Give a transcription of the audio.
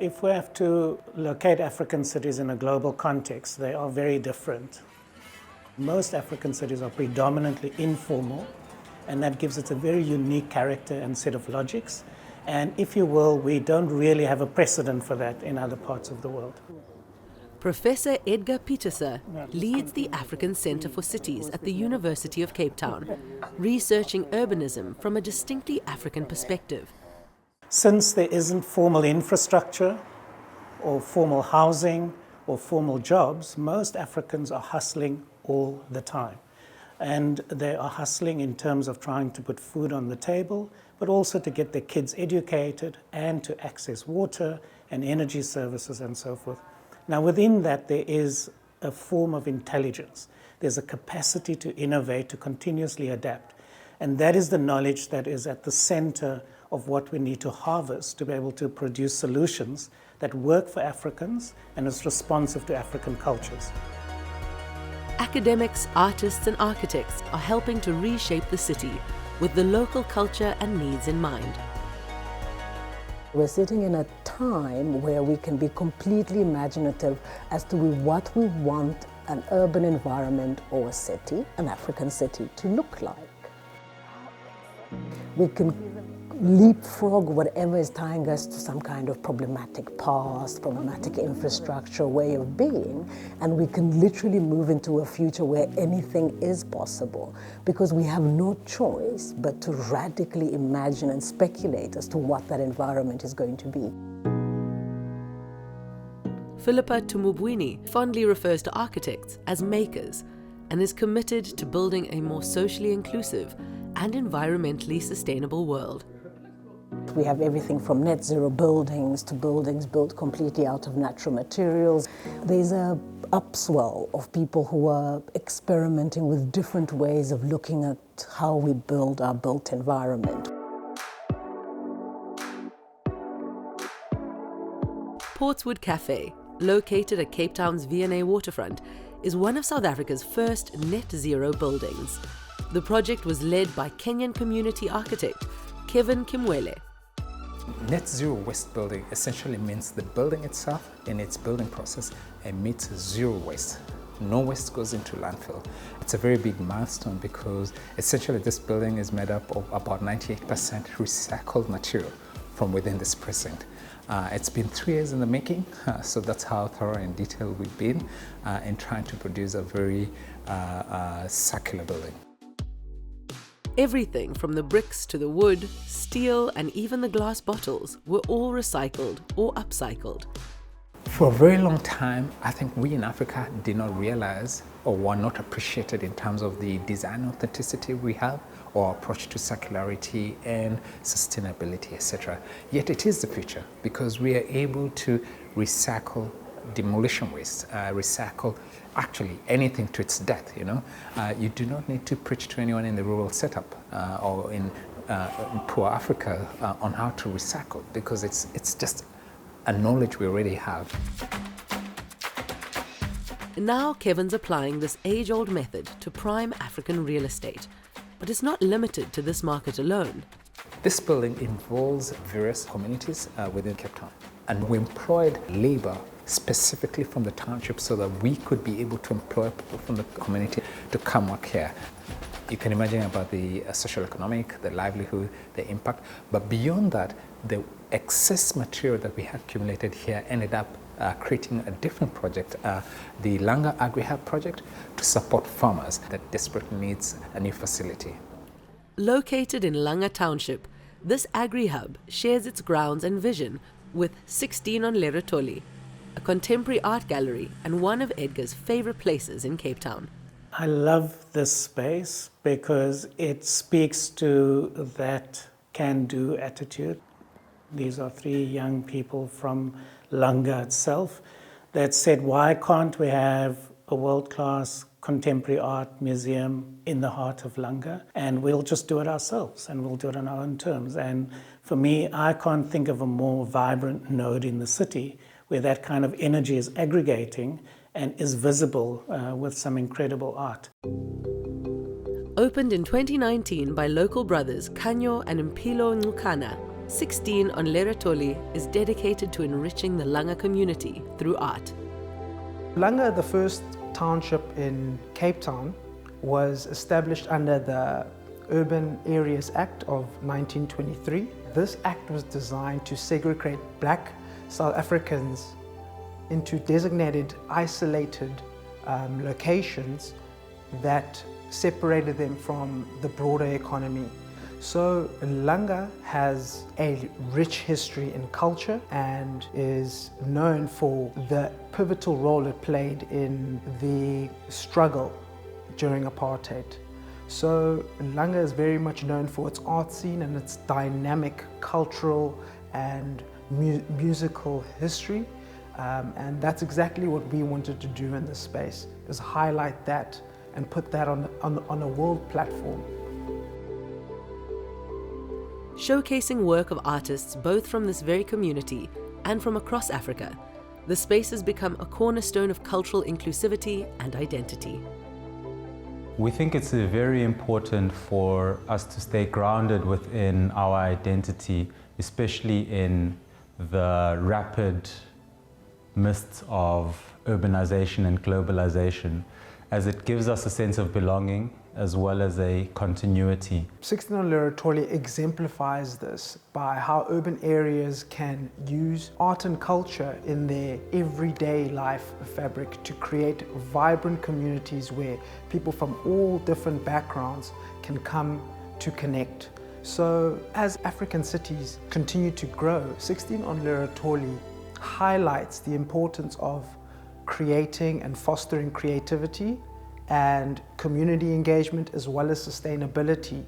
If we have to locate African cities in a global context, they are very different. Most African cities are predominantly informal, and that gives it a very unique character and set of logics. And if you will, we don't really have a precedent for that in other parts of the world. Professor Edgar Pieterse leads the African Centre for Cities at the University of Cape Town, researching urbanism from a distinctly African perspective. Since there isn't formal infrastructure or formal housing or formal jobs, most Africans are hustling all the time. And they are hustling in terms of trying to put food on the table, but also to get their kids educated and to access water and energy services and so forth. Now, within that, there is a form of intelligence. There's a capacity to innovate, to continuously adapt. And that is the knowledge that is at the center of what we need to harvest to be able to produce solutions that work for Africans and is responsive to African cultures. Academics, artists and architects are helping to reshape the city with the local culture and needs in mind. We're sitting in a time where we can be completely imaginative as to what we want an urban environment or a city, an African city, to look like. We can leapfrog whatever is tying us to some kind of problematic past, problematic infrastructure, way of being, and we can literally move into a future where anything is possible, because we have no choice but to radically imagine and speculate as to what that environment is going to be. Philippa Tumubweinee fondly refers to architects as makers and is committed to building a more socially inclusive and environmentally sustainable world. We have everything from net zero buildings to buildings built completely out of natural materials. There's a upswell of people who are experimenting with different ways of looking at how we build our built environment. Portswood Cafe, located at Cape Town's V&A waterfront, is one of South Africa's first net zero buildings. The project was led by Kenyan community architect Kevin Kimwele. Net zero waste building essentially means the building itself in its building process emits zero waste. No waste goes into landfill. It's a very big milestone because essentially this building is made up of about 98% recycled material from within this precinct. It's been 3 years in the making, so that's how thorough and detailed we've been in trying to produce a very circular building. Everything from the bricks to the wood, steel and even the glass bottles were all recycled or upcycled. For a very long time, I think we in Africa did not realize or were not appreciated in terms of the design authenticity we have or approach to circularity and sustainability, etc. Yet it is the future because we are able to recycle demolition waste, recycle actually anything to its death, you know. You do not need to preach to anyone in the rural setup or in poor Africa on how to recycle because it's just a knowledge we already have. Now Kevin's applying this age-old method to prime African real estate, but it's not limited to this market alone. This building involves various communities within Cape Town, and we employed labor specifically from the township so that we could be able to employ people from the community to come work here. You can imagine about the social economic, the livelihood, the impact, but beyond that, the excess material that we had accumulated here ended up creating a different project, the Langa Agri-Hub project, to support farmers that desperately needs a new facility. Located in Langa Township, this Agri-Hub shares its grounds and vision with 16 on Lerotoli, a contemporary art gallery and one of Edgar's favorite places in Cape Town. I love this space because it speaks to that can-do attitude. These are 3 young people from Langa itself that said, why can't we have a world-class contemporary art museum in the heart of Langa, and we'll just do it ourselves and we'll do it on our own terms. And for me, I can't think of a more vibrant node in the city where that kind of energy is aggregating and is visible with some incredible art. Opened in 2019 by local brothers Kanyo and Mpilo Ngukana, 16 on Leratoli is dedicated to enriching the Langa community through art. Langa, the first township in Cape Town, was established under the Urban Areas Act of 1923. This act was designed to segregate black South Africans into designated, isolated locations that separated them from the broader economy. So Langa has a rich history in culture and is known for the pivotal role it played in the struggle during apartheid. So Langa is very much known for its art scene and its dynamic cultural and musical history. And that's exactly what we wanted to do in this space, is highlight that and put that on a world platform. Showcasing work of artists both from this very community and from across Africa, the space has become a cornerstone of cultural inclusivity and identity. We think it's very important for us to stay grounded within our identity, especially in the rapid mists of urbanization and globalization, as it gives us a sense of belonging as well as a continuity. 16 on Leratoli exemplifies this by how urban areas can use art and culture in their everyday life fabric to create vibrant communities where people from all different backgrounds can come to connect. So as African cities continue to grow, 16 on Leratoli highlights the importance of creating and fostering creativity and community engagement as well as sustainability